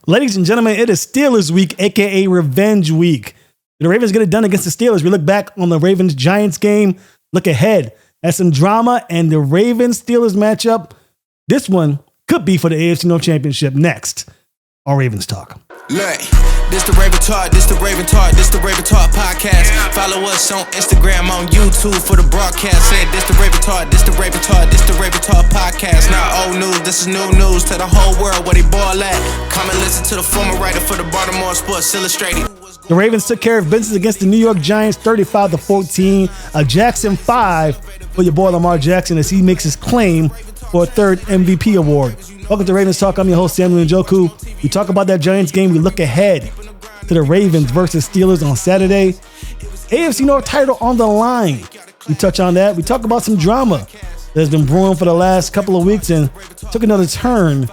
Ladies and gentlemen, it is Steelers week, aka Revenge week. The Ravens get it done against the Steelers. We look back on the Ravens-Giants game, look ahead at some drama and the Ravens-Steelers matchup. This one could be for the AFC North Championship next on Ravens Talk. Look, this the Raven Talk, this the Raven Talk, this the Raven Talk podcast. Follow us on Instagram, on YouTube for the broadcast. Said this the Raven Talk, this the Raven Talk, this the Raven Talk podcast. Not old news, this is new news to the whole world where they ball at. Come and listen to the former writer for the Baltimore Sports Illustrated. The Ravens took care of business against the New York Giants 35-14. A Jackson 5 for your boy Lamar Jackson as he makes his claim for a third MVP award. Welcome to Ravens Talk. I'm your host, Samuel Njoku. We talk about that Giants game. We look ahead to the Ravens versus Steelers on Saturday. AFC North title on the line. We touch on that. We talk about some drama that has been brewing for the last couple of weeks and took another turn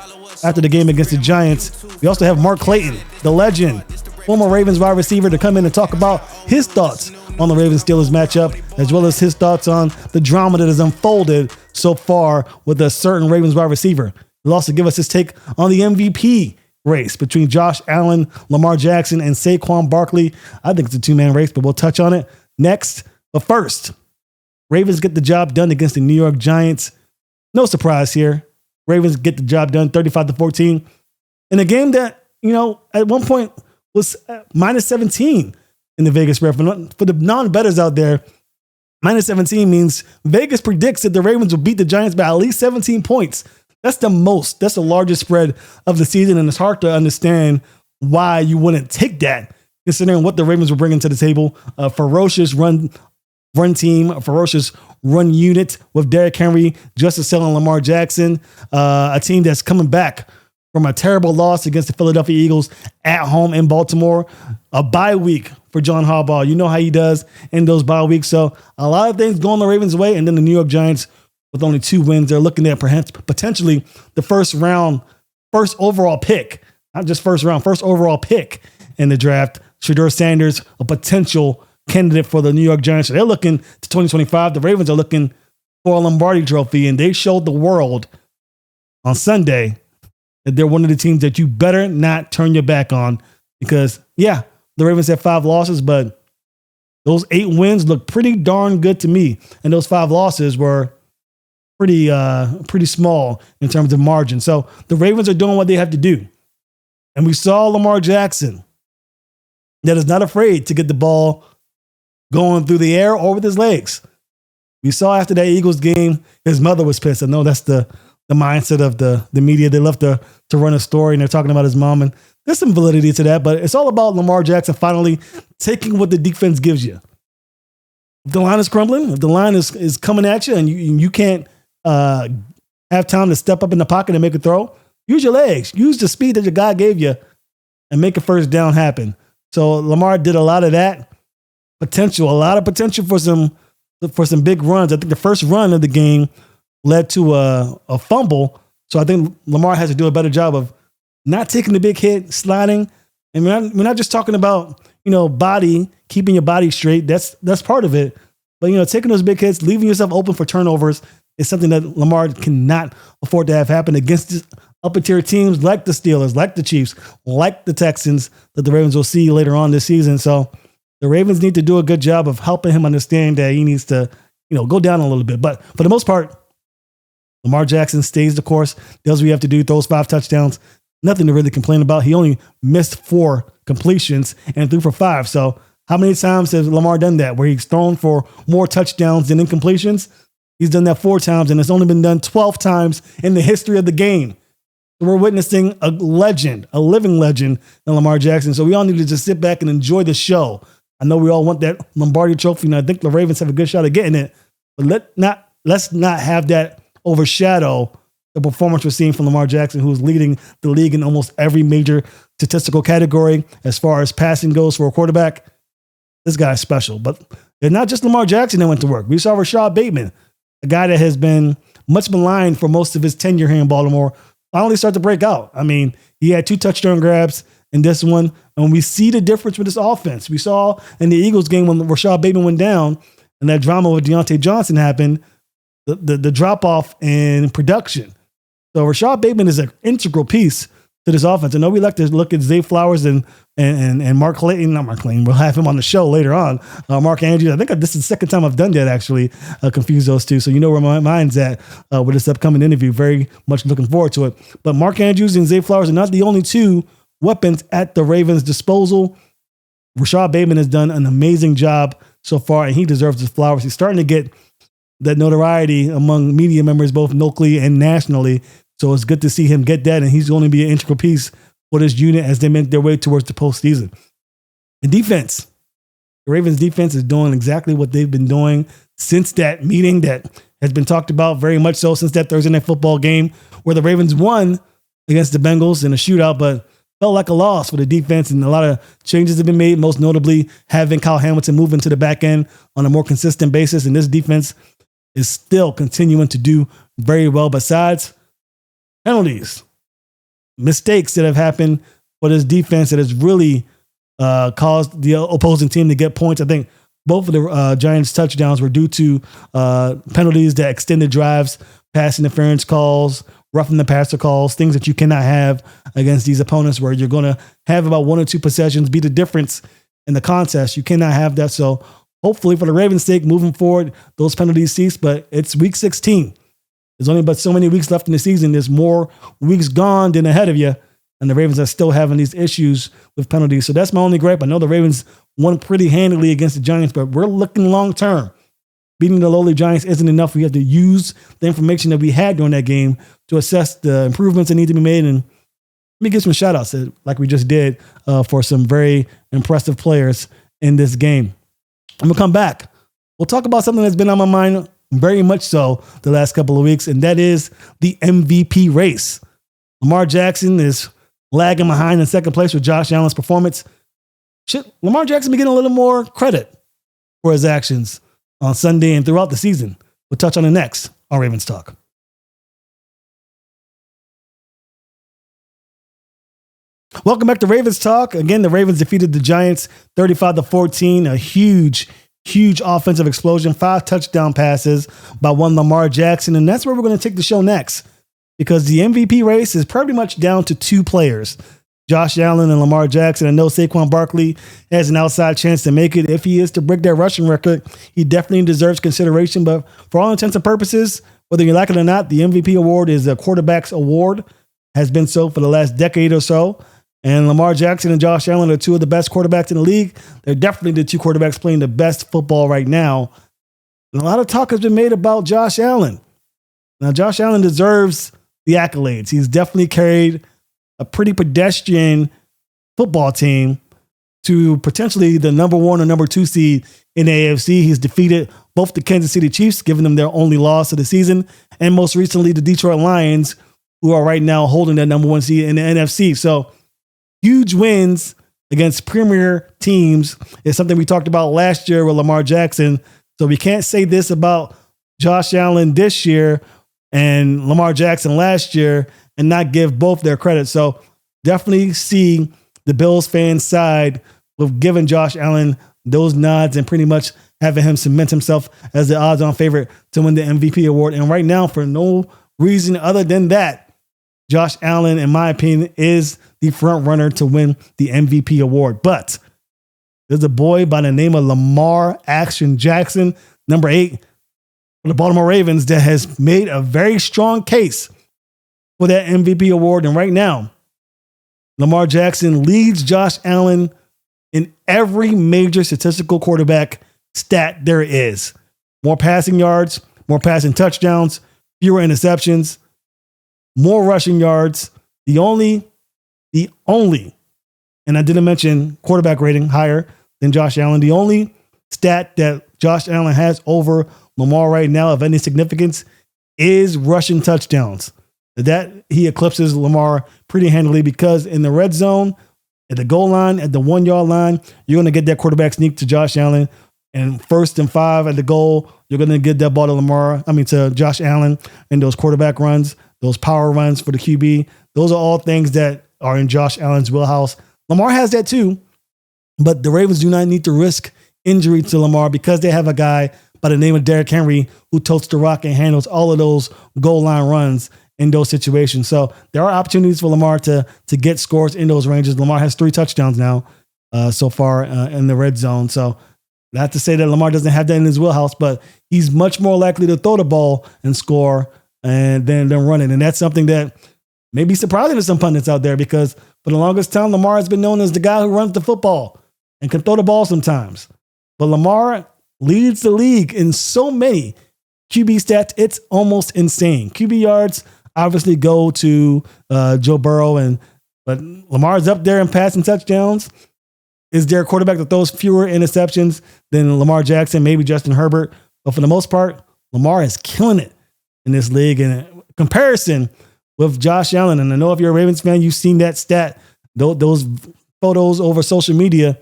after the game against the Giants. We also have Mark Clayton, the legend, former Ravens wide receiver, to come in and talk about his thoughts on the Ravens-Steelers matchup, as well as his thoughts on the drama that has unfolded so far with a certain Ravens wide receiver. He'll also give us his take on the MVP race between Josh Allen, Lamar Jackson, and Saquon Barkley. I think it's a two-man race, but we'll touch on it next. But first, Ravens get the job done against the New York Giants. No surprise here. Ravens get the job done 35-14 in a game that, at one point was minus 17 in the Vegas spread. For the non-bettors out there, minus 17 means Vegas predicts that the Ravens will beat the Giants by at least 17 points. That's the largest spread of the season, and it's hard to understand why you wouldn't take that, considering what the Ravens were bringing to the table. A ferocious run team, a ferocious run unit with Derrick Henry, Justice Hill, and Lamar Jackson. A team that's coming back from a terrible loss against the Philadelphia Eagles at home in Baltimore. A bye week for John Harbaugh. You know how he does in those bye weeks. So a lot of things going the Ravens' way, and then the New York Giants with only 2 wins. They're looking at potentially the first overall pick, not just first overall pick in the draft. Shedeur Sanders, a potential candidate for the New York Giants. So they're looking to 2025. The Ravens are looking for a Lombardi trophy, and they showed the world on Sunday that they're one of the teams that you better not turn your back on, because, the Ravens had 5 losses, but those 8 wins look pretty darn good to me. And those 5 losses were pretty small in terms of margin. So the Ravens are doing what they have to do. And we saw Lamar Jackson that is not afraid to get the ball going through the air or with his legs. We saw after that Eagles game, his mother was pissed. I know that's the mindset of the media. They love to run a story, and they're talking about his mom. And there's some validity to that, but it's all about Lamar Jackson finally taking what the defense gives you. If the line is crumbling, if the line is coming at you and you can't have time to step up in the pocket and make a throw, use your legs. Use the speed that your guy gave you and make a first down happen. So Lamar did a lot of that. A lot of potential for some big runs. I think the first run of the game led to a fumble. So I think Lamar has to do a better job of not taking the big hit, sliding. And we're not just talking about, keeping your body straight. That's part of it. But, taking those big hits, leaving yourself open for turnovers is something that Lamar cannot afford to have happen against upper tier teams like the Steelers, like the Chiefs, like the Texans that the Ravens will see later on this season. So the Ravens need to do a good job of helping him understand that he needs to, go down a little bit. But for the most part, Lamar Jackson stays the course, does what you have to do, throws 5 touchdowns. Nothing to really complain about. He only missed 4 completions and threw for 5. So how many times has Lamar done that, where he's thrown for more touchdowns than incompletions? He's done that 4 times, and it's only been done 12 times in the history of the game. So we're witnessing a legend, a living legend in Lamar Jackson. So we all need to just sit back and enjoy the show. I know we all want that Lombardi trophy, and I think the Ravens have a good shot at getting it. But let's not have that overshadow the performance we're seeing from Lamar Jackson, who is leading the league in almost every major statistical category as far as passing goes for a quarterback. This guy's special. But it's not just Lamar Jackson that went to work. We saw Rashod Bateman, a guy that has been much maligned for most of his tenure here in Baltimore, finally start to break out. I mean, he had 2 touchdown grabs in this one, and we see the difference with this offense. We saw in the Eagles game when Rashod Bateman went down and that drama with Deontay Johnson happened, the drop-off in production. So Rashod Bateman is an integral piece to this offense. I know we like to look at Zay Flowers and Mark Clayton, not Mark Clayton. We'll have him on the show later on. Mark Andrews. I think this is the second time I've done that, actually, confuse those two. So you know where my mind's at with this upcoming interview. Very much looking forward to it. But Mark Andrews and Zay Flowers are not the only two weapons at the Ravens' disposal. Rashod Bateman has done an amazing job so far, and he deserves his flowers. He's starting to get that notoriety among media members, both locally and nationally. So it's good to see him get that, and he's going to be an integral piece for this unit as they make their way towards the postseason. The defense. The Ravens defense is doing exactly what they've been doing since that meeting that has been talked about very much so since that Thursday Night Football game where the Ravens won against the Bengals in a shootout, but felt like a loss for the defense, and a lot of changes have been made, most notably having Kyle Hamilton move into the back end on a more consistent basis, and this defense is still continuing to do very well. Besides penalties, mistakes that have happened for this defense that has really caused the opposing team to get points. I think both of the Giants' touchdowns were due to penalties that extended drives, pass interference calls, roughing the passer calls, things that you cannot have against these opponents where you're going to have about 1 or 2 possessions be the difference in the contest. You cannot have that. So hopefully for the Ravens' sake, moving forward, those penalties cease, but it's week 16. There's only but so many weeks left in the season. There's more weeks gone than ahead of you. And the Ravens are still having these issues with penalties. So that's my only gripe. I know the Ravens won pretty handily against the Giants, but we're looking long term. Beating the lowly Giants isn't enough. We have to use the information that we had during that game to assess the improvements that need to be made. And let me give some shout outs, like we just did, for some very impressive players in this game. I'm going to come back. We'll talk about something that's been on my mind very much so the last couple of weeks, and that is the MVP race. Lamar Jackson is lagging behind in second place with Josh Allen's performance. Should Lamar Jackson be getting a little more credit for his actions on Sunday and throughout the season? We'll touch on it next on Ravens Talk. Welcome back to Ravens Talk. Again, the Ravens defeated the Giants 35-14. A huge offensive explosion. 5 touchdown passes by one Lamar Jackson. And that's where we're going to take the show next, because the MVP race is pretty much down to 2 players, Josh Allen and Lamar Jackson. I know Saquon Barkley has an outside chance to make it. If he is to break that rushing record, he definitely deserves consideration. But for all intents and purposes, whether you like it or not, the MVP award is a quarterback's award, has been so for the last decade or so. And Lamar Jackson and Josh Allen are 2 of the best quarterbacks in the league. They're definitely the 2 quarterbacks playing the best football right now. And a lot of talk has been made about Josh Allen. Now, Josh Allen deserves the accolades. He's definitely carried a pretty pedestrian football team to potentially the number 1 or number 2 seed in the AFC. He's defeated both the Kansas City Chiefs, giving them their only loss of the season, and most recently the Detroit Lions, who are right now holding that number 1 seed in the NFC. So huge wins against premier teams is something we talked about last year with Lamar Jackson. So we can't say this about Josh Allen this year and Lamar Jackson last year and not give both their credit. So definitely see the Bills fans' side with giving Josh Allen those nods and pretty much having him cement himself as the odds-on favorite to win the MVP award. And right now, for no reason other than that, Josh Allen, in my opinion, is the front runner to win the MVP award. But there's a boy by the name of Lamar Jackson, number 8 for the Baltimore Ravens, that has made a very strong case for that MVP award. And right now, Lamar Jackson leads Josh Allen in every major statistical quarterback stat there is. More passing yards, more passing touchdowns, fewer interceptions, more rushing yards. The only, and I didn't mention quarterback rating higher than Josh Allen. The only stat that Josh Allen has over Lamar right now of any significance is rushing touchdowns. That he eclipses Lamar pretty handily, because in the red zone, at the goal line, at the 1-yard line, you're going to get that quarterback sneak to Josh Allen. And 1st and 5 at the goal, you're going to get that ball to Josh Allen, and those quarterback runs, those power runs for the QB. Those are all things that are in Josh Allen's wheelhouse. Lamar has that too, but the Ravens do not need to risk injury to Lamar because they have a guy by the name of Derrick Henry who totes the rock and handles all of those goal line runs in those situations. So there are opportunities for Lamar to get scores in those ranges. Lamar has 3 touchdowns now so far in the red zone. So not to say that Lamar doesn't have that in his wheelhouse, but he's much more likely to throw the ball and score than run it. And that's something that may be surprising to some pundits out there, because for the longest time, Lamar has been known as the guy who runs the football and can throw the ball sometimes. But Lamar leads the league in so many QB stats, it's almost insane. QB yards obviously go to Joe Burrow, but Lamar's up there in passing touchdowns. Is there a quarterback that throws fewer interceptions than Lamar Jackson, maybe Justin Herbert? But for the most part, Lamar is killing it in this league. In comparison with Josh Allen, and I know if you're a Ravens fan, you've seen that stat, those photos over social media.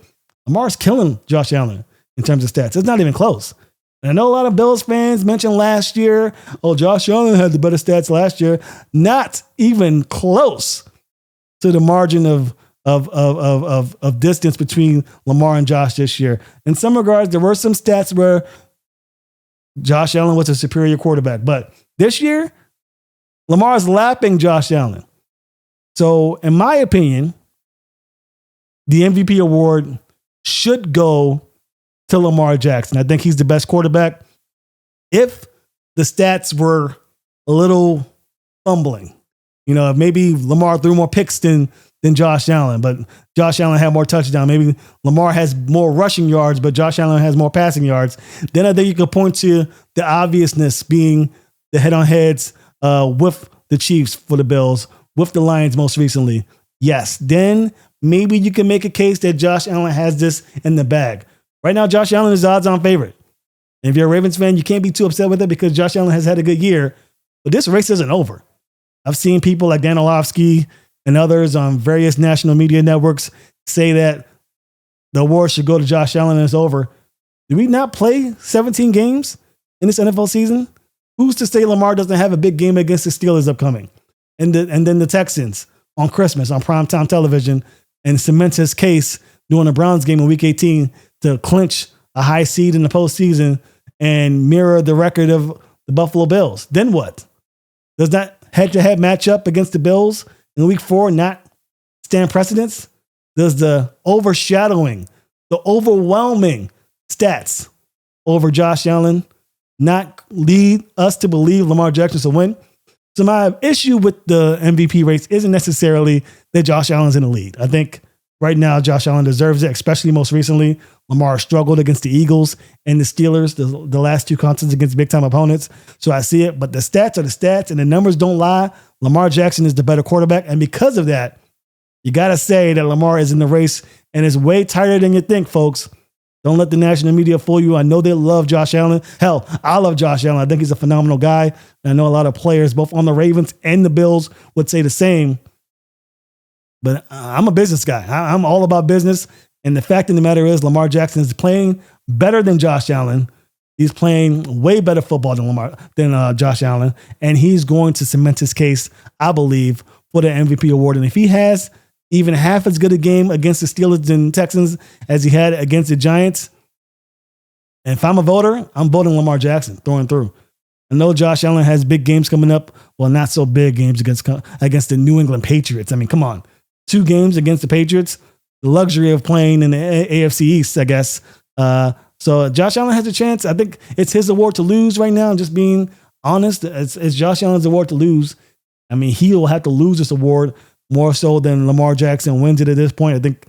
Lamar's killing Josh Allen in terms of stats. It's not even close. And I know a lot of Bills fans mentioned last year, Josh Allen had the better stats last year. Not even close to the margin of distance between Lamar and Josh this year. In some regards, there were some stats where Josh Allen was a superior quarterback. But this year, Lamar's lapping Josh Allen. So in my opinion, the MVP award should go to Lamar Jackson. I think he's the best quarterback. If the stats were a little fumbling, maybe Lamar threw more picks than Josh Allen, but Josh Allen had more touchdowns. Maybe Lamar has more rushing yards, but Josh Allen has more passing yards. Then I think you could point to the obviousness being the head-on-heads with the Chiefs for the Bills, with the Lions most recently. Yes, then maybe you can make a case that Josh Allen has this in the bag. Right now, Josh Allen is the odds-on favorite. And if you're a Ravens fan, you can't be too upset with it because Josh Allen has had a good year. But this race isn't over. I've seen people like Dan Orlovsky and others on various national media networks say that the award should go to Josh Allen and it's over. Did we not play 17 games in this NFL season? Who's to say Lamar doesn't have a big game against the Steelers upcoming? And then the Texans on Christmas on primetime television, and cements his case during the Browns game in Week 18 to clinch a high seed in the postseason and mirror the record of the Buffalo Bills. Then what? Does that head-to-head matchup against the Bills in Week 4 not stand precedence? Does the overshadowing, the overwhelming stats over Josh Allen not lead us to believe Lamar Jackson will win? So my issue with the MVP race isn't necessarily that Josh Allen's in the lead. I think right now Josh Allen deserves it, especially most recently. Lamar struggled against the Eagles and the Steelers, the last 2 contests against big-time opponents. So I see it, but the stats are the stats, and the numbers don't lie. Lamar Jackson is the better quarterback, and because of that, you got to say that Lamar is in the race, and it's way tighter than you think, folks. Don't let the national media fool you. I know they love Josh Allen. Hell, I love Josh Allen. I think he's a phenomenal guy. And I know a lot of players, both on the Ravens and the Bills, would say the same. But I'm a business guy. I'm all about business. And the fact of the matter is Lamar Jackson is playing better than Josh Allen. He's playing way better football than Josh Allen. And he's going to cement his case, I believe, for the MVP award. And if he has even half as good a game against the Steelers and Texans as he had against the Giants, and if I'm a voter, I'm voting Lamar Jackson through and through. I know Josh Allen has big games coming up. Well, not so big games against the New England Patriots. I mean, come on. 2 games against the Patriots, the luxury of playing in the AFC East, I guess. So Josh Allen has a chance. I think it's his award to lose right now. Just being honest, it's Josh Allen's award to lose. I mean, he will have to lose this award more so than Lamar Jackson wins it at this point. I think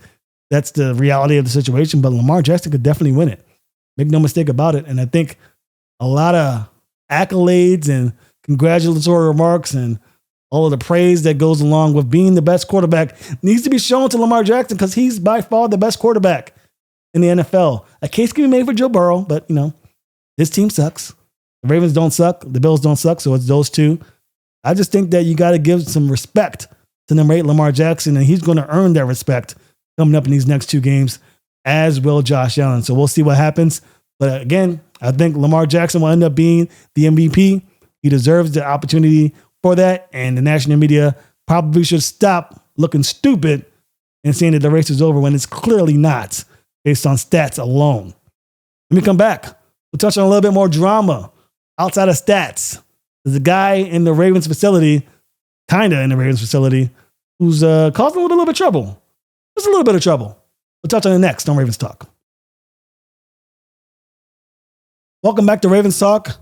that's the reality of the situation, but Lamar Jackson could definitely win it. Make no mistake about it. And I think a lot of accolades and congratulatory remarks and all of the praise that goes along with being the best quarterback needs to be shown to Lamar Jackson because he's by far the best quarterback in the NFL. A case can be made for Joe Burrow, but, his team sucks. The Ravens don't suck. The Bills don't suck, so it's those two. I just think that you got to give some respect to number 8, Lamar Jackson, and he's going to earn that respect coming up in these next 2 games, as will Josh Allen. So we'll see what happens. But again, I think Lamar Jackson will end up being the MVP. He deserves the opportunity for that, and the national media probably should stop looking stupid and saying that the race is over when it's clearly not, based on stats alone. Let me come back. We'll touch on a little bit more drama outside of stats. There's a guy in the Ravens facility kind of in the Ravens facility, who's causing a little bit of trouble. Just a little bit of trouble. We'll touch on it next on Ravens Talk. Welcome back to Ravens Talk.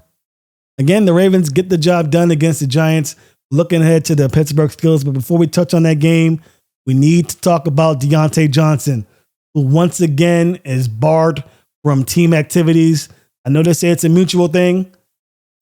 Again, the Ravens get the job done against the Giants, looking ahead to the Pittsburgh Steelers. But before we touch on that game, we need to talk about Deontay Johnson, who once again is barred from team activities. I know they say it's a mutual thing.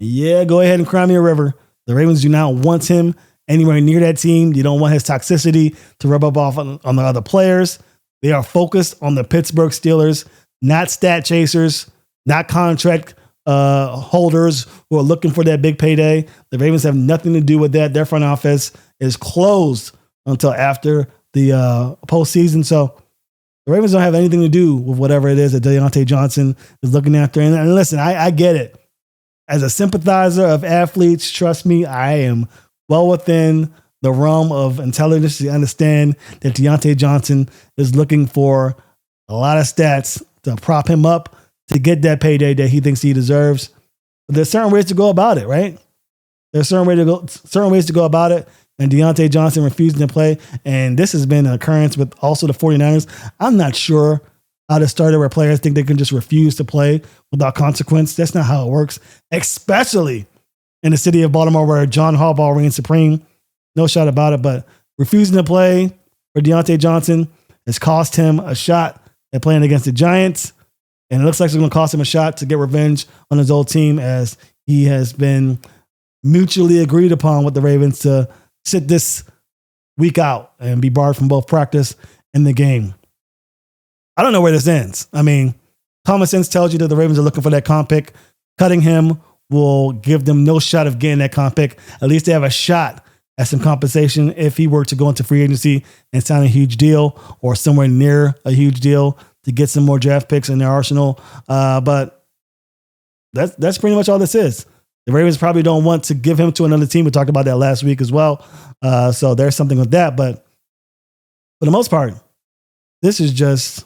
Yeah, go ahead and cry me a river. The Ravens do not want him anywhere near that team. You don't want his toxicity to rub up off on the other players. They are focused on the Pittsburgh Steelers, not stat chasers, not contract holders who are looking for that big payday. The Ravens have nothing to do with that. Their front office is closed until after the postseason. So the Ravens don't have anything to do with whatever it is that Deontay Johnson is looking after. And listen, I get it. As a sympathizer of athletes, trust me, I am well within the realm of intelligence to understand that Deontay Johnson is looking for a lot of stats to prop him up to get that payday that he thinks he deserves. But there's certain ways to go about it, right? There's certain ways to go about it. And Deontay Johnson refusing to play. And this has been an occurrence with also the 49ers. I'm not sure how to start it where players think they can just refuse to play without consequence. That's not how it works, especially in the city of Baltimore where John Harbaugh reigns supreme. No shot about it. But refusing to play for Deontay Johnson has cost him a shot at playing against the Giants. And it looks like it's going to cost him a shot to get revenge on his old team, as he has been mutually agreed upon with the Ravens to sit this week out and be barred from both practice and the game. I don't know where this ends. I mean, common sense tells you that the Ravens are looking for that comp pick. Cutting him will give them no shot of getting that comp pick. At least they have a shot at some compensation if he were to go into free agency and sign a huge deal or somewhere near a huge deal to get some more draft picks in their arsenal. But that's pretty much all this is. The Ravens probably don't want to give him to another team. We talked about that last week as well. So there's something with that. But for the most part, this is just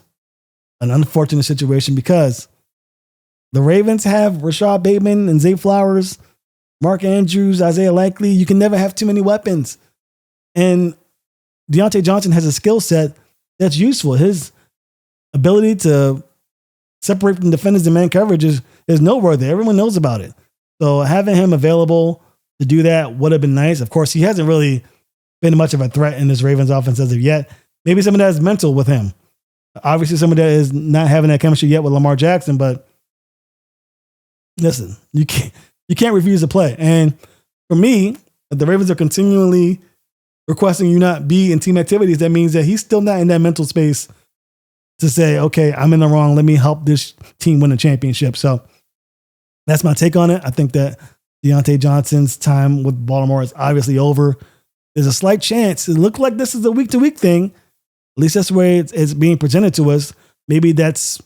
an unfortunate situation because the Ravens have Rashod Bateman and Zay Flowers, Mark Andrews, Isaiah Likely. You can never have too many weapons. And Deontay Johnson has a skill set that's useful. His ability to separate from defenders and man coverage is noteworthy. Everyone knows about it. So having him available to do that would have been nice. Of course, he hasn't really been much of a threat in this Ravens offense as of yet. Maybe some of that is mental with him. Obviously, some of that is not having that chemistry yet with Lamar Jackson. But listen, you can't refuse to play. And for me, if the Ravens are continually requesting you not be in team activities, that means that he's still not in that mental space to say, okay, I'm in the wrong. Let me help this team win a championship. So that's my take on it. I think that Deontay Johnson's time with Baltimore is obviously over. There's a slight chance. It looked like this is a week-to-week thing. At least that's the way it's being presented to us. Maybe that's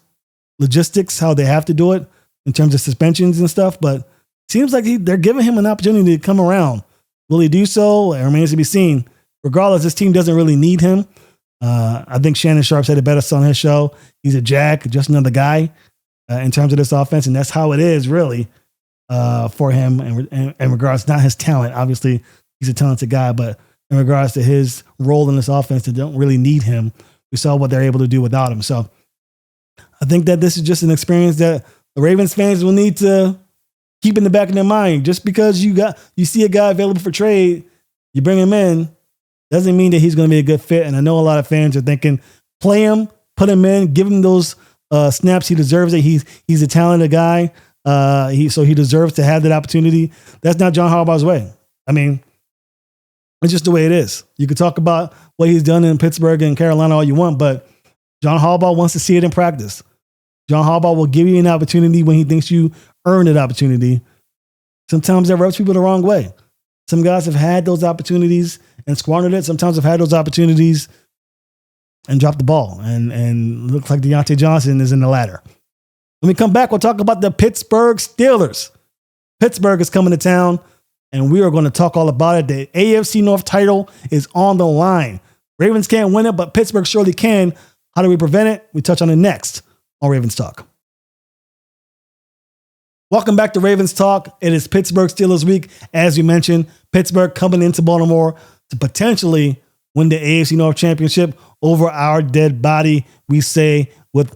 logistics, how they have to do it in terms of suspensions and stuff. But it seems like they're giving him an opportunity to come around. Will he do so? It remains to be seen. Regardless, this team doesn't really need him. I think Shannon Sharp said it best on his show. He's a jack, just another guy in terms of this offense. And that's how it is, really, for him in regards, not his talent. Obviously, he's a talented guy, but in regards to his role in this offense, they don't really need him. We saw what they're able to do without him. So I think that this is just an experience that the Ravens fans will need to keep in the back of their mind. Just because you see a guy available for trade, you bring him in, doesn't mean that he's going to be a good fit. And I know a lot of fans are thinking, play him, put him in, give him those snaps. He deserves it. He's a talented guy. So he deserves to have that opportunity. That's not John Harbaugh's way. I mean, it's just the way it is. You could talk about what he's done in Pittsburgh and Carolina all you want, but John Harbaugh wants to see it in practice. John Harbaugh will give you an opportunity when he thinks you earned that opportunity. Sometimes that rubs people the wrong way. Some guys have had those opportunities and squandered it. Sometimes have had those opportunities and dropped the ball. And looks like Deontay Johnson is in the latter. When we come back, we'll talk about the Pittsburgh Steelers. Pittsburgh is coming to town, and we are going to talk all about it. The AFC North title is on the line. Ravens can't win it, but Pittsburgh surely can. How do we prevent it? We touch on it next on Ravens Talk. Welcome back to Ravens Talk. It is Pittsburgh Steelers week. As you mentioned, Pittsburgh coming into Baltimore to potentially win the AFC North Championship over our dead body. We say with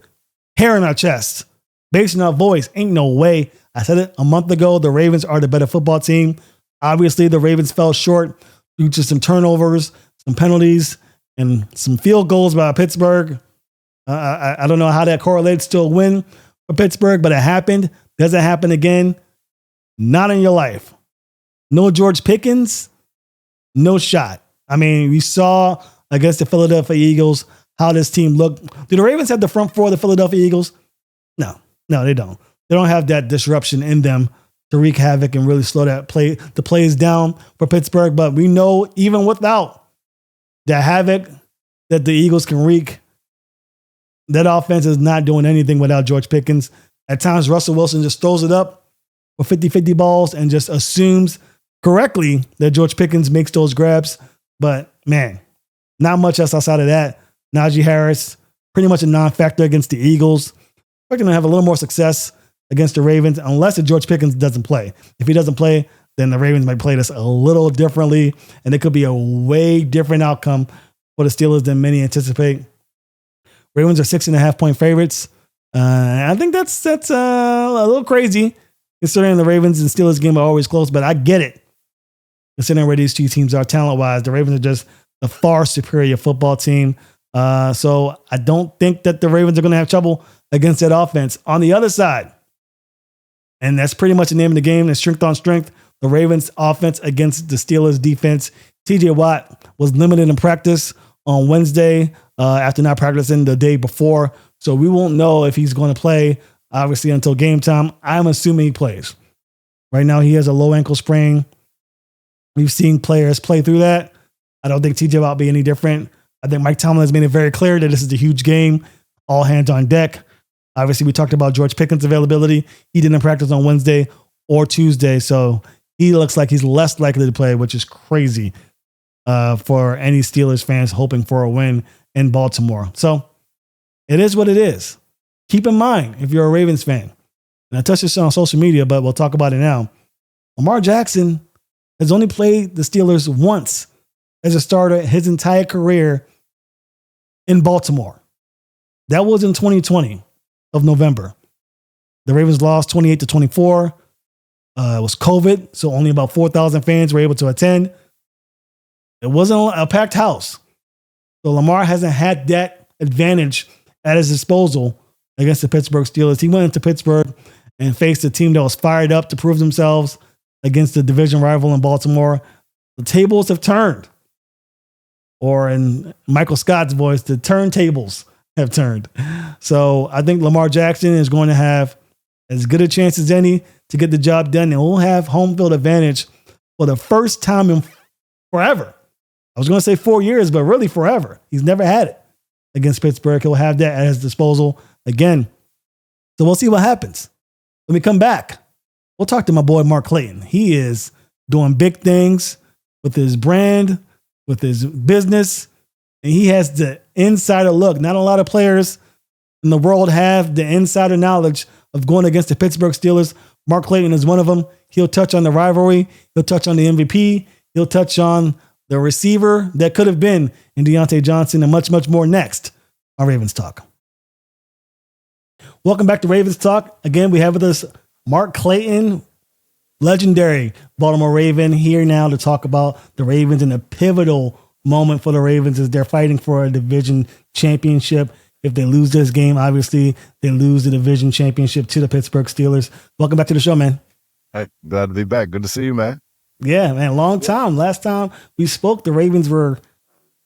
hair in our chest, bass in our voice, ain't no way. I said it a month ago, the Ravens are the better football team. Obviously, the Ravens fell short due to some turnovers, some penalties, and some field goals by Pittsburgh. I don't know how that correlates to a win for Pittsburgh, but it happened. Does it happen again? Not in your life. No George Pickens, no shot. I mean, we saw against the Philadelphia Eagles how this team looked. Do the Ravens have the front four of the Philadelphia Eagles? No, they don't. They don't have that disruption in them to wreak havoc and really slow the plays down for Pittsburgh. But we know even without that havoc that the Eagles can wreak, that offense is not doing anything without George Pickens. At times, Russell Wilson just throws it up for 50-50 balls and just assumes correctly that George Pickens makes those grabs. But, man, not much else outside of that. Najee Harris, pretty much a non-factor against the Eagles. We're going to have a little more success against the Ravens unless George Pickens doesn't play. If he doesn't play, then the Ravens might play this a little differently, and it could be a way different outcome for the Steelers than many anticipate. Ravens are 6.5-point favorites. I think that's a little crazy, considering the Ravens and Steelers game are always close, but I get it. Considering where these two teams are talent-wise, the Ravens are just a far superior football team. So I don't think that the Ravens are going to have trouble against that offense. On the other side, and that's pretty much the name of the game, and strength on strength, the Ravens offense against the Steelers defense. TJ Watt was limited in practice on Wednesday after not practicing the day before. So we won't know if he's going to play, obviously, until game time. I'm assuming he plays. Right now, he has a low ankle sprain. We've seen players play through that. I don't think TJ Watt will be any different. I think Mike Tomlin has made it very clear that this is a huge game. All hands on deck. Obviously, we talked about George Pickens' availability. He didn't practice on Wednesday or Tuesday, so he looks like he's less likely to play, which is crazy for any Steelers fans hoping for a win in Baltimore. So it is what it is. Keep in mind, if you're a Ravens fan, and I touched this on social media, but we'll talk about it now. Lamar Jackson has only played the Steelers once as a starter his entire career in Baltimore. That was in 2020 of November. The Ravens lost 28-24. It was COVID, so only about 4,000 fans were able to attend. It wasn't a packed house. So Lamar hasn't had that advantage at his disposal against the Pittsburgh Steelers. He went into Pittsburgh and faced a team that was fired up to prove themselves against the division rival in Baltimore. The tables have turned. Or in Michael Scott's voice, the turntables have turned. So I think Lamar Jackson is going to have as good a chance as any to get the job done, and will have home field advantage for the first time in forever. I was going to say 4 years, but really forever. He's never had it against Pittsburgh. He'll have that at his disposal again. So we'll see what happens. When we come back, we'll talk to my boy Mark Clayton. He is doing big things with his brand, with his business, and he has the insider look. Not a lot of players in the world have the insider knowledge of going against the Pittsburgh Steelers. Mark Clayton is one of them. He'll touch on the rivalry. He'll touch on the MVP. He'll touch on the receiver that could have been in Deontay Johnson, and much, much more next on Ravens Talk. Welcome back to Ravens Talk. Again, we have with us Mark Clayton, legendary Baltimore Raven, here now to talk about the Ravens and a pivotal moment for the Ravens as they're fighting for a division championship. If they lose this game, obviously they lose the division championship to the Pittsburgh Steelers. Welcome back to the show, man. Hey, glad to be back. Good to see you, man. Yeah, man, long time. Last time we spoke, the Ravens were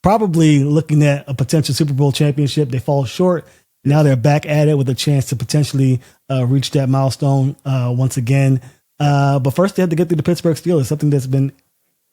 probably looking at a potential Super Bowl championship. They fall short. Now they're back at it with a chance to potentially reach that milestone once again. But first, they had to get through the Pittsburgh Steelers, something that's been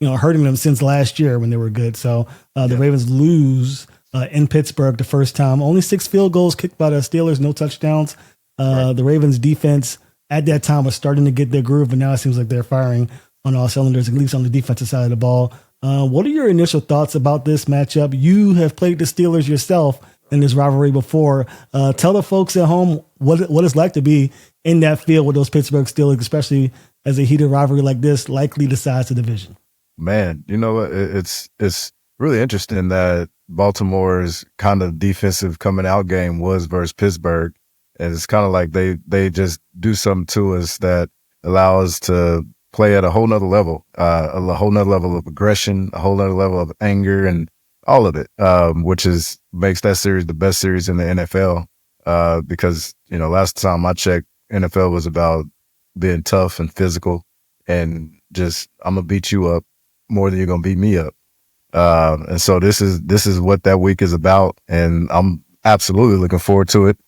hurting them since last year when they were good. So the Ravens lose in Pittsburgh the first time. Only 6 field goals kicked by the Steelers, no touchdowns. The Ravens defense at that time was starting to get their groove, but now it seems like they're firing on all cylinders, at least on the defensive side of the ball. What are your initial thoughts about this matchup? You have played the Steelers yourself in this rivalry before. Tell the folks at home what it's like to be in that field with those Pittsburgh Steelers, especially as a heated rivalry like this likely decides the division? Man, you know what? It's really interesting that Baltimore's kind of defensive coming out game was versus Pittsburgh. And it's kind of like they just do something to us that allow us to play at a whole nother level, a whole nother level of aggression, a whole nother level of anger, and all of it, which makes that series the best series in the NFL. Because, last time I checked, NFL was about being tough and physical and just, I'm going to beat you up more than you're going to beat me up. And so this is what that week is about. And I'm absolutely looking forward to it.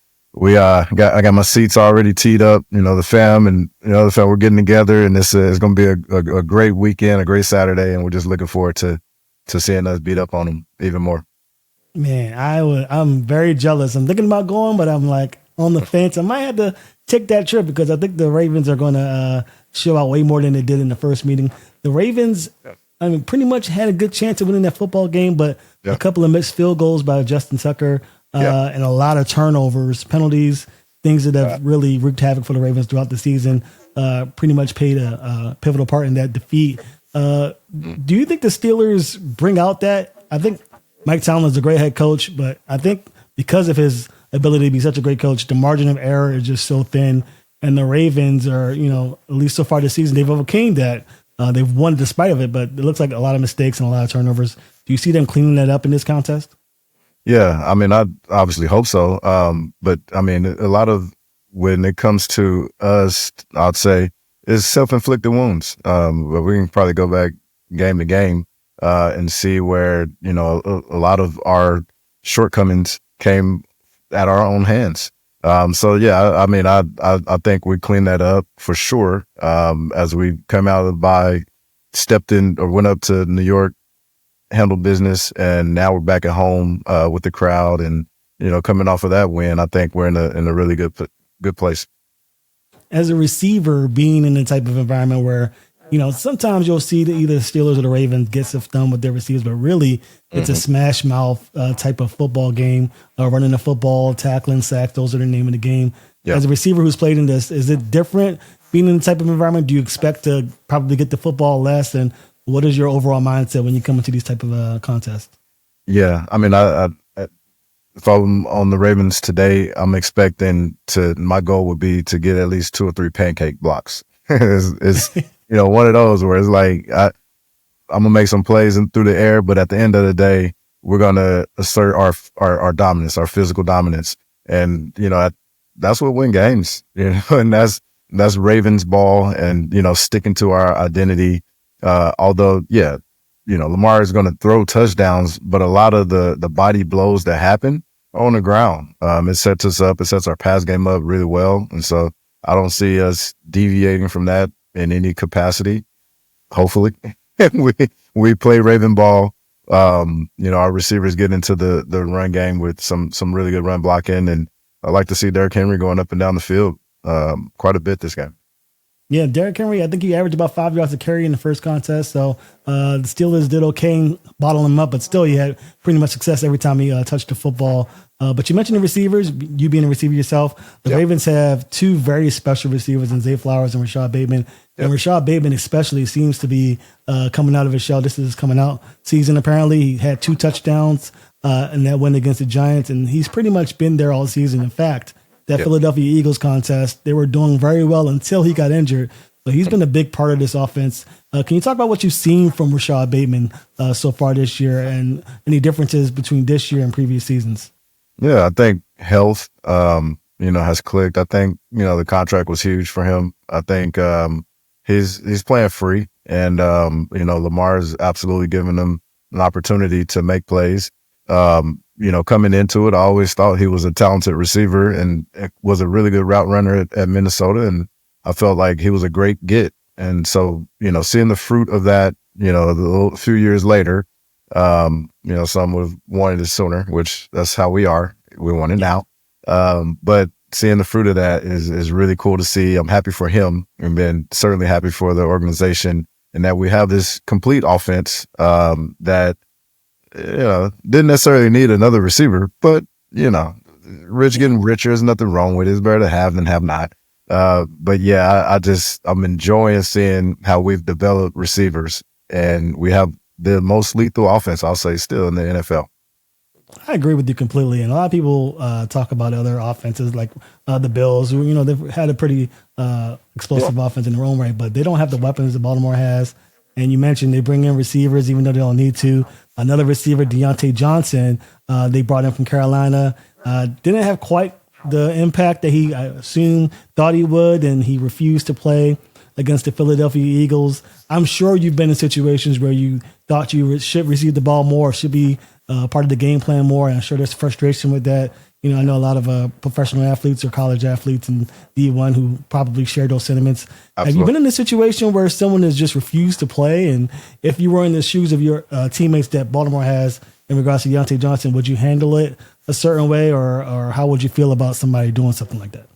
I got my seats already teed up, the fam and the fam, we're getting together, and this is going to be a great weekend, a great Saturday. And we're just looking forward to seeing us beat up on them even more. Man, I'm very jealous. I'm thinking about going, but I'm like on the fence. I might have to take that trip because I think the Ravens are going to show out way more than they did in the first meeting. The Ravens, pretty much had a good chance of winning that football game, but a couple of missed field goals by Justin Tucker and a lot of turnovers, penalties, things that have really wreaked havoc for the Ravens throughout the season, pretty much played a pivotal part in that defeat. Do you think the Steelers bring out that? I think Mike Tomlin's a great head coach, but I think because of his ability to be such a great coach, the margin of error is just so thin. And the Ravens are, at least so far this season, they've overcame that. They've won despite of it, but it looks like a lot of mistakes and a lot of turnovers. Do you see them cleaning that up in this contest? Yeah, I obviously hope so. But a lot of when it comes to us, I'd say it's self-inflicted wounds. But we can probably go back game to game and see where a lot of our shortcomings came at our own hands. So yeah, I think we cleaned that up for sure. As we come out of the bye, stepped in or went up to New York, handled business, and now we're back at home with the crowd. And coming off of that win, I think we're in a really good place. As a receiver, being in the type of environment where sometimes you'll see that either the Steelers or the Ravens get stuff done with their receivers, but really it's a smash mouth type of football game, running the football, tackling, sacks. Those are the name of the game. Yeah. As a receiver who's played in this, is it different being in the type of environment? Do you expect to probably get the football less? And what is your overall mindset when you come into these type of contests? Yeah, if I'm on the Ravens today, I'm expecting my goal would be to get at least 2 or 3 pancake blocks. it's one of those where it's like, I'm going to make some plays through the air, but at the end of the day, we're going to assert our dominance, our physical dominance. And, that's what win games, and that's Ravens ball and, sticking to our identity. Although, Lamar is going to throw touchdowns, but a lot of the body blows that happen are on the ground. It sets us up. It sets our pass game up really well. And so I don't see us deviating from that in any capacity. Hopefully we play Raven ball. Our receivers get into the run game with some really good run blocking. And I like to see Derrick Henry going up and down the field quite a bit this game. Yeah, Derrick Henry, I think he averaged about 5 yards a carry in the first contest. So the Steelers did okay bottling him up, but still he had pretty much success every time he touched the football. But you mentioned the receivers, you being a receiver yourself. The Ravens have 2 very special receivers in Zay Flowers and Rashod Bateman. And Rashod Bateman especially seems to be coming out of his shell. This is his coming out season. Apparently he had 2 touchdowns in that win against the Giants, and he's pretty much been there all season. In fact, that Philadelphia Eagles contest, they were doing very well until he got injured. So he's been a big part of this offense. Can you talk about what you've seen from Rashod Bateman so far this year and any differences between this year and previous seasons? Yeah, I think health, has clicked. I think, the contract was huge for him. I think he's playing free, and, Lamar's absolutely giving him an opportunity to make plays. Coming into it, I always thought he was a talented receiver and was a really good route runner at Minnesota. And I felt like he was a great get. And so, seeing the fruit of that, a few years later, some would have wanted it sooner, which that's how we are. We want it now. But seeing the fruit of that is really cool to see. I'm happy for him and been certainly happy for the organization and that we have this complete offense, that, didn't necessarily need another receiver, but, rich getting richer is nothing wrong with it. It's better to have than have not. But yeah, I'm enjoying seeing how we've developed receivers, and we have the most lethal offense, I'll say, still in the NFL. I agree with you completely. And a lot of people talk about other offenses like the Bills, who, they've had a pretty explosive offense in their own right, but they don't have the weapons that Baltimore has. And you mentioned they bring in receivers even though they don't need to. Another receiver, Deontay Johnson, they brought in from Carolina. Didn't have quite the impact that I assume thought he would, and he refused to play against the Philadelphia Eagles. I'm sure you've been in situations where you thought you should receive the ball more, should be part of the game plan more, and I'm sure there's frustration with that. I know a lot of professional athletes or college athletes and D1 who probably share those sentiments. Absolutely. Have you been in a situation where someone has just refused to play? And if you were in the shoes of your teammates that Baltimore has in regards to Deontay Johnson, would you handle it a certain way, or how would you feel about somebody doing something like that?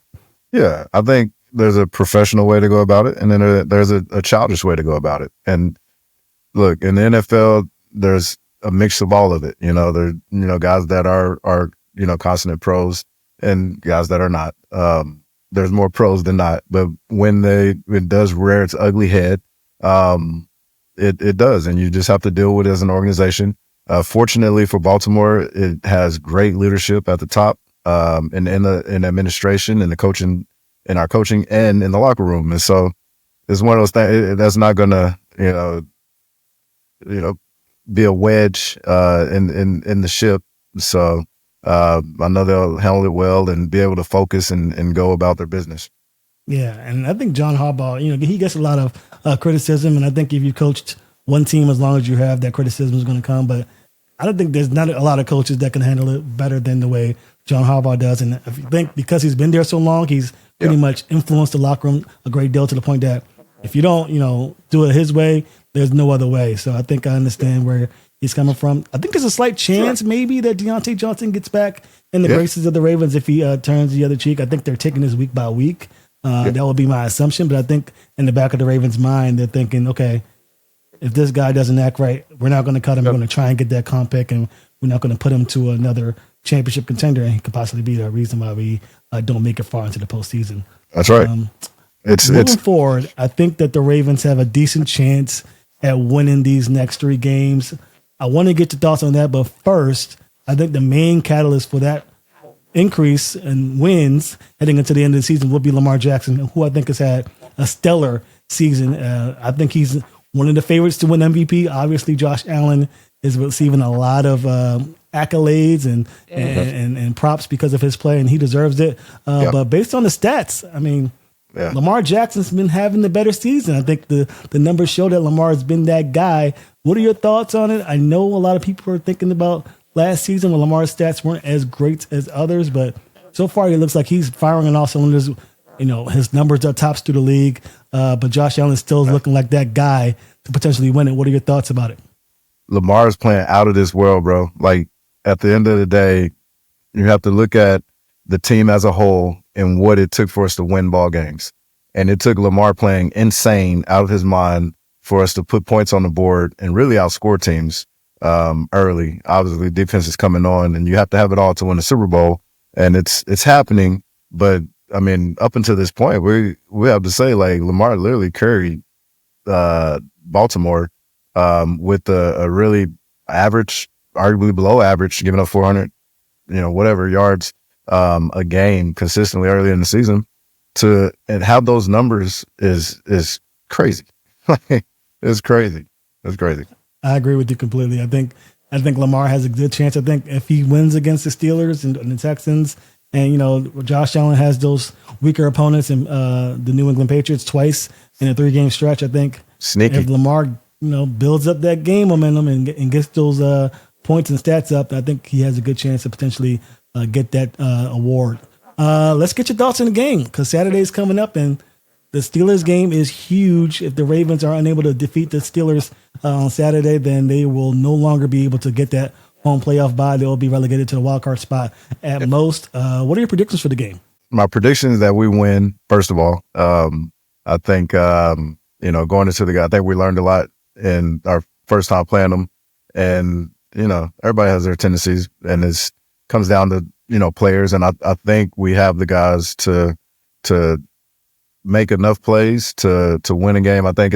Yeah, I think there's a professional way to go about it, and then there's a childish way to go about it. And look, in the NFL, there's a mix of all of it. There guys that are consummate pros and guys that are not. There's more pros than not, but when it does rear its ugly head, it does, and you just have to deal with it as an organization. Fortunately for Baltimore, it has great leadership at the top, in administration and the coaching, in our coaching and in the locker room. And so it's one of those things that's not gonna, be a wedge, in the ship. So, I know they'll handle it well and be able to focus and go about their business. Yeah, and I think John Harbaugh, he gets a lot of criticism, and I think if you coached one team as long as you have, that criticism is going to come. But I don't think there's not a lot of coaches that can handle it better than the way John Harbaugh does. And if you think because he's been there so long, he's pretty much influenced the locker room a great deal to the point that if you don't, do it his way, there's no other way. So I think I understand where he's coming from. I think there's a slight chance maybe that Deontay Johnson gets back in the graces of the Ravens if he turns the other cheek. I think they're taking this week by week. That would be my assumption. But I think in the back of the Ravens' mind, they're thinking, okay, if this guy doesn't act right, we're not going to cut him. We're going to try and get that comp pick, and we're not going to put him to another championship contender. And he could possibly be the reason why we don't make it far into the postseason. That's right. Moving forward, I think that the Ravens have a decent chance at winning these next 3 games. I want to get your thoughts on that, but first, I think the main catalyst for that increase in wins heading into the end of the season will be Lamar Jackson, who I think has had a stellar season. I think he's one of the favorites to win MVP. Obviously, Josh Allen is receiving a lot of accolades and props because of his play, and he deserves it. But based on the stats, I mean, Lamar Jackson's been having the better season. I think the numbers show that Lamar has been that guy. What are your thoughts on it? I know a lot of people are thinking about last season when Lamar's stats weren't as great as others, but so far it looks like he's firing on all cylinders. His numbers are tops through the league, but Josh Allen still looking like that guy to potentially win it. What are your thoughts about it? Lamar's playing out of this world, bro. Like, at the end of the day, you have to look at the team as a whole and what it took for us to win ball games. And it took Lamar playing insane, out of his mind, for us to put points on the board and really outscore teams early. Obviously, defense is coming on, and you have to have it all to win the Super Bowl. And it's happening. But, I mean, up until this point, we have to say, like, Lamar literally carried Baltimore with a really average, arguably below average, giving up 400, whatever yards a game consistently early in the season. And have those numbers is crazy. It's crazy. It's crazy. I agree with you completely. I think Lamar has a good chance. I think if he wins against the Steelers and the Texans, and Josh Allen has those weaker opponents and the New England Patriots twice in a 3-game stretch, I think sneaky. If Lamar builds up that game momentum and gets those points and stats up, I think he has a good chance to potentially get that award. Let's get your thoughts on the game, because Saturday's coming up and the Steelers game is huge. If the Ravens are unable to defeat the Steelers on Saturday, then they will no longer be able to get that home playoff bye. They will be relegated to the wild card spot at most. What are your predictions for the game? My prediction is that we win, first of all. I think, going into the game, I think we learned a lot in our first time playing them. And, everybody has their tendencies, and it comes down to, players. And I think we have the guys to make enough plays to win a game. I think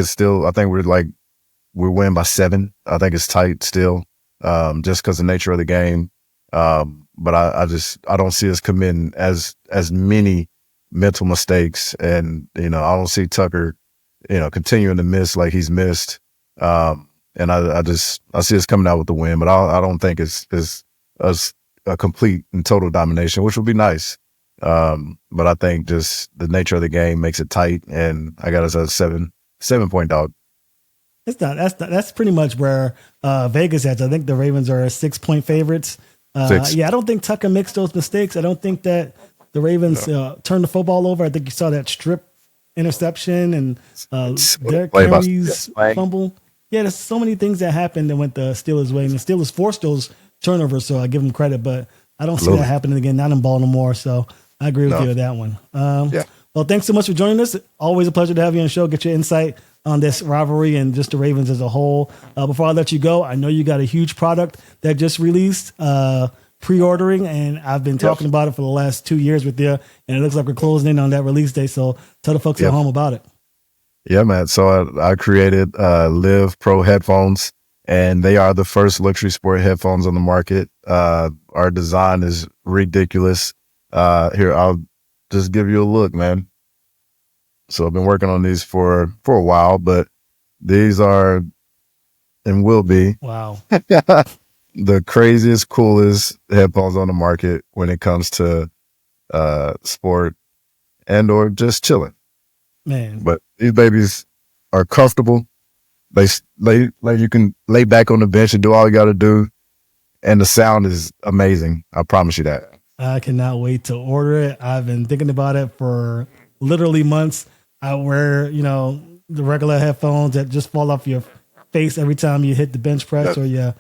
we're winning by 7. I think it's tight still, just because of the nature of the game. But I don't see us committing as many mental mistakes, and I don't see Tucker, continuing to miss like he's missed. And I see us coming out with the win, but I don't think it's a complete and total domination, which would be nice. But I think just the nature of the game makes it tight, and I got us a 7-point dog. That's pretty much where Vegas has. I think the Ravens are 6-point favorites. 6. Yeah, I don't think Tucker makes those mistakes. I don't think that the Ravens turn the football over. I think you saw that strip interception and Derrick Henry's fumble. Yeah, there's so many things that happened that went the Steelers' way, and the Steelers forced those turnovers, so I give them credit, but I don't see that happening again, not in Baltimore, so I agree with you on that one. Well, thanks so much for joining us. Always a pleasure to have you on the show, get your insight on this rivalry and just the Ravens as a whole. Before I let you go, I know you got a huge product that just released, pre-ordering, and I've been talking about it for the last 2 years with you, and it looks like we're closing in on that release day, so tell the folks at home about it. Yeah, man. So I created Live Pro headphones, and they are the first luxury sport headphones on the market. Our design is ridiculous. Here, I'll just give you a look, man. So I've been working on these for a while, but these are and will be the craziest, coolest headphones on the market when it comes to sport and or just chilling. Man. But these babies are comfortable. You can lay back on the bench and do all you got to do, and the sound is amazing. I promise you that. I cannot wait to order it. I've been thinking about it for literally months. I wear, the regular headphones that just fall off your face every time you hit the bench press, or you're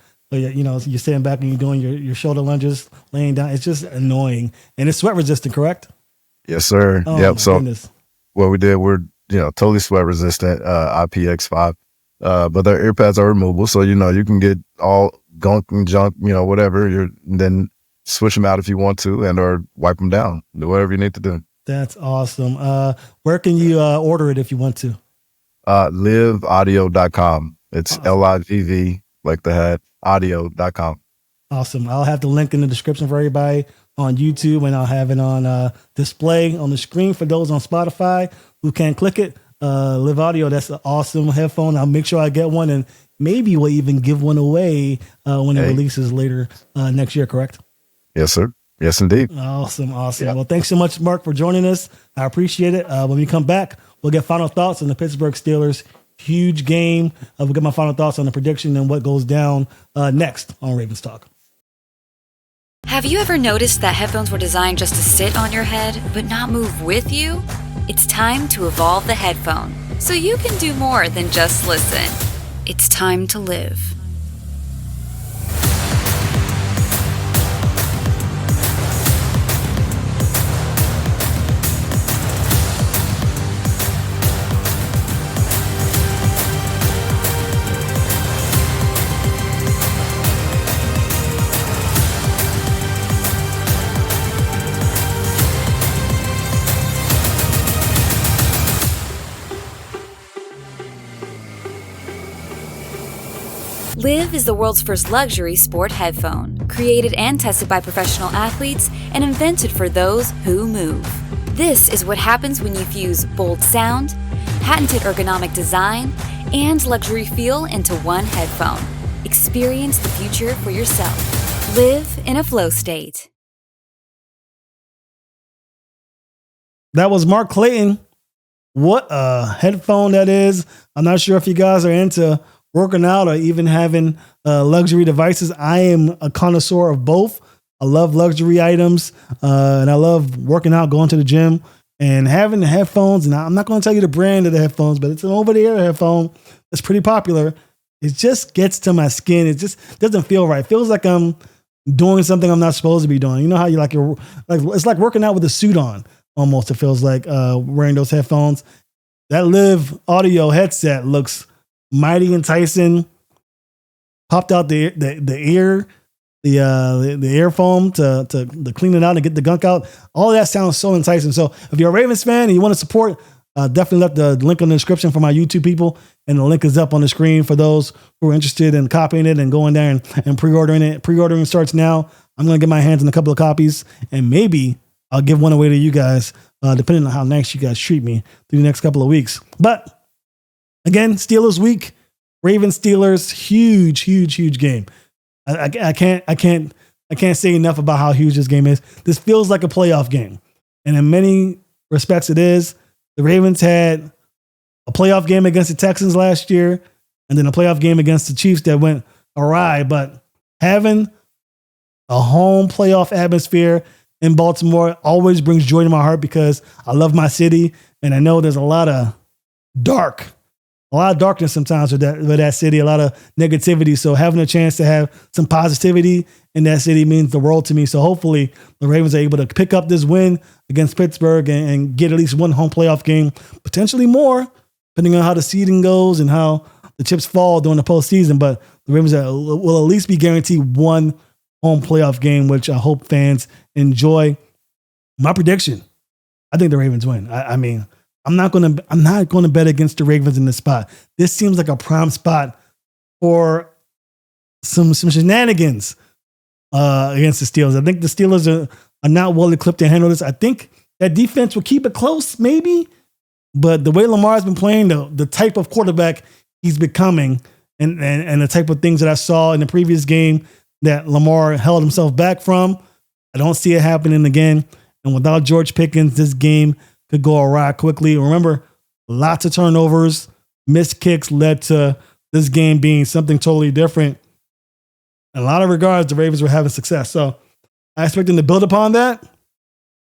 sitting back and you're doing your shoulder lunges, laying down. It's just annoying, and it's sweat resistant, correct? Yes, sir. Oh, yep. So goodness. what we did, we're totally sweat resistant, IPX5. But their ear pads are removable, so you can get all gunk and junk, whatever. Then switch them out if you want to, and or wipe them down. Do whatever you need to do. That's awesome. Where can you order it if you want to? liveaudio.com. It's LIVV, like the hat, audio.com. Awesome. I'll have the link in the description for everybody on YouTube, and I'll have it on display on the screen for those on Spotify who can't click it. Live Audio, that's an awesome headphone. I'll make sure I get one, and maybe we'll even give one away when it releases later next year, correct? Yes, sir. Yes, indeed. Awesome. Yeah. Well, thanks so much, Mark, for joining us. I appreciate it. When we come back, we'll get final thoughts on the Pittsburgh Steelers. Huge game. We'll get my final thoughts on the prediction and what goes down next on Ravens Talk. Have you ever noticed that headphones were designed just to sit on your head, but not move with you? It's time to evolve the headphone, so you can do more than just listen. It's time to live. Live is the world's first luxury sport headphone, created and tested by professional athletes and invented for those who move. This is what happens when you fuse bold sound, patented ergonomic design, and luxury feel into one headphone. Experience the future for yourself. Live in a flow state. That was Mark Clayton. What a headphone that is. I'm not sure if you guys are into working out or even having luxury devices. I am a connoisseur of both. I love luxury items, and I love working out, going to the gym, and having the headphones. And I'm not going to tell you the brand of the headphones, but it's an over-the-air headphone that's pretty popular. It just gets to my skin. It just doesn't feel right. It feels like I'm doing something I'm not supposed to be doing. You know how you like it's like working out with a suit on. Almost, it feels like wearing those headphones. That Live Audio headset looks mighty enticing. Popped out the air foam to clean it out and get the gunk out. All of that sounds so enticing. So if you're a Ravens fan and you want to support Definitely left the link in the description for my YouTube people, and the link is up on the screen for those who are interested in copying it and going there and pre-ordering it. Pre-ordering starts now. I'm going to get my hands on a couple of copies, and maybe I'll give one away to you guys, depending on how nice you guys treat me through the next couple of weeks. But again, Steelers week, Ravens Steelers, huge game. I can't say enough about how huge this game is. This feels like a playoff game, and in many respects, it is. The Ravens had a playoff game against the Texans last year, and then a playoff game against the Chiefs that went awry. But having a home playoff atmosphere in Baltimore always brings joy to my heart because I love my city, and I know there's a lot of darkness sometimes with that city, a lot of negativity. So having a chance to have some positivity in that city means the world to me. So hopefully the Ravens are able to pick up this win against Pittsburgh and get at least one home playoff game, potentially more, depending on how the seeding goes and how the chips fall during the postseason. But the Ravens will at least be guaranteed one home playoff game, which I hope fans enjoy. My prediction, I think the Ravens win. I mean, I'm not going to bet against the Ravens in this spot. This seems like a prime spot for some shenanigans against the Steelers. I think the Steelers are not well equipped to handle this. I think that defense will keep it close, maybe. But the way Lamar's been playing, the type of quarterback he's becoming, and the type of things that I saw in the previous game that Lamar held himself back from, I don't see it happening again. And without George Pickens, this game could go awry quickly. Remember, lots of turnovers, missed kicks led to this game being something totally different. In a lot of regards, the Ravens were having success. So I expect them to build upon that.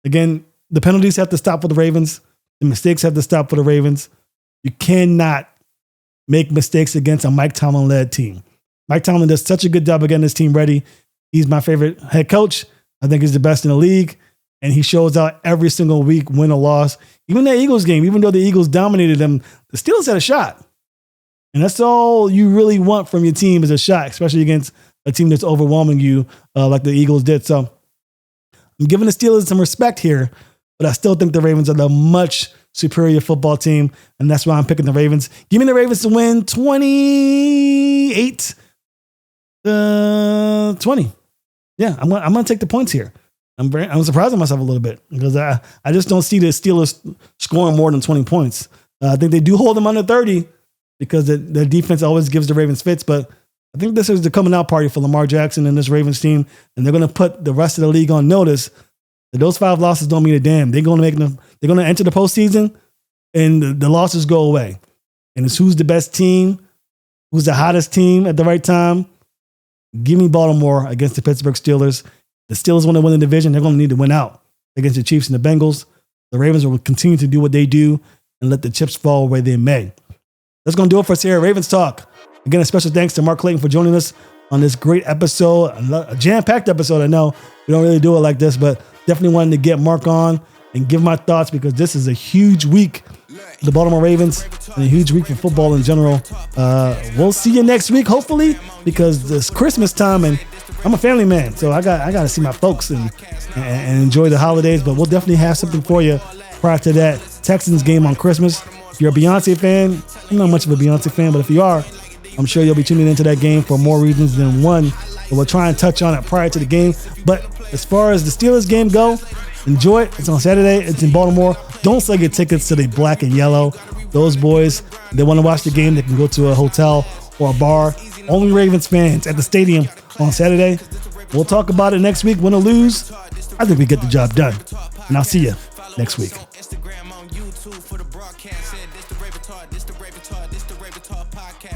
Again, the penalties have to stop for the Ravens. The mistakes have to stop for the Ravens. You cannot make mistakes against a Mike Tomlin-led team. Mike Tomlin does such a good job of getting this team ready. He's my favorite head coach. I think he's the best in the league. And he shows out every single week, win or loss. Even that Eagles game, even though the Eagles dominated them, the Steelers had a shot. And that's all you really want from your team is a shot, especially against a team that's overwhelming you like the Eagles did. So I'm giving the Steelers some respect here, but I still think the Ravens are the much superior football team, and that's why I'm picking the Ravens. Give me the Ravens to win 28-20. Yeah, I'm going to take the points here. I'm surprising myself a little bit because I just don't see the Steelers scoring more than 20 points. I think they do hold them under 30 because the defense always gives the Ravens fits, but I think this is the coming out party for Lamar Jackson and this Ravens team, and they're going to put the rest of the league on notice that those 5 losses don't mean a damn. They're going to enter the postseason, and the losses go away. And it's who's the best team, who's the hottest team at the right time. Give me Baltimore against the Pittsburgh Steelers. The Steelers want to win the division. They're going to need to win out against the Chiefs and the Bengals. The Ravens will continue to do what they do and let the chips fall where they may. That's going to do it for us here at Ravens Talk. Again, a special thanks to Mark Clayton for joining us on this great episode, a jam-packed episode. I know we don't really do it like this, but definitely wanted to get Mark on and give my thoughts because this is a huge week for the Baltimore Ravens and a huge week for football in general. We'll see you next week, hopefully, because it's Christmas time and I'm a family man, so I got to see my folks and enjoy the holidays. But we'll definitely have something for you prior to that Texans game on Christmas. If you're a Beyonce fan, I'm not much of a Beyonce fan, but if you are, I'm sure you'll be tuning into that game for more reasons than one. But we'll try and touch on it prior to the game. But as far as the Steelers game go, enjoy it. It's on Saturday. It's in Baltimore. Don't sell your tickets to the black and yellow. Those boys, they want to watch the game. They can go to a hotel or a bar. Only Ravens fans at the stadium on Saturday. We'll talk about it next week. Win or lose, I think we get the job done. And I'll see you next week. Instagram on YouTube for the broadcast. Said this the Raven Talk podcast.